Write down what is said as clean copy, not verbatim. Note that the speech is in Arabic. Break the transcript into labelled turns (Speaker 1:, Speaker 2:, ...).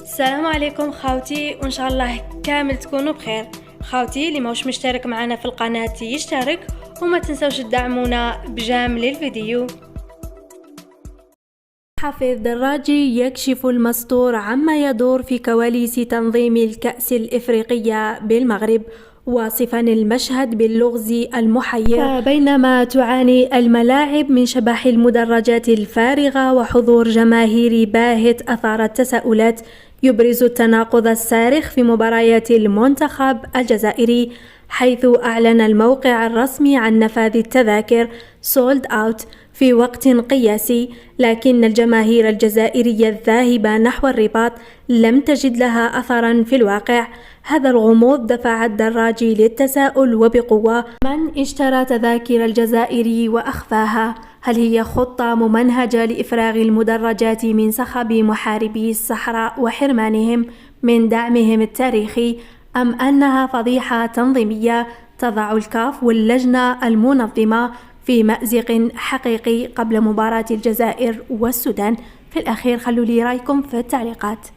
Speaker 1: السلام عليكم خاوتي، وان شاء الله كامل تكونوا بخير. خاوتي اللي موش مشترك معنا في القناة يشترك، وما تنسوش تدعمونا بجامل الفيديو. حفيظ دراجي يكشف المستور عما يدور في كواليس تنظيم الكأس الإفريقية بالمغرب، واصفا المشهد باللغز المحير. فبينما تعاني الملاعب من شبح المدرجات الفارغة وحضور جماهيري باهت أثار التساؤلات، يبرز التناقض الصارخ في مباريات المنتخب الجزائري، حيث أعلن الموقع الرسمي عن نفاذ التذاكر sold out في وقت قياسي، لكن الجماهير الجزائرية الذاهبة نحو الرباط لم تجد لها أثرا في الواقع. هذا الغموض دفع الدراجي للتساؤل وبقوة: من اشترى تذاكر الجزائري وأخفاها؟ هل هي خطة ممنهجة لإفراغ المدرجات من صخب محاربي الصحراء وحرمانهم من دعمهم التاريخي، أم أنها فضيحة تنظيمية تضع الكاف واللجنة المنظمة في مأزق حقيقي قبل مباراة الجزائر والسودان؟ في الأخير خلوا لي رأيكم في التعليقات.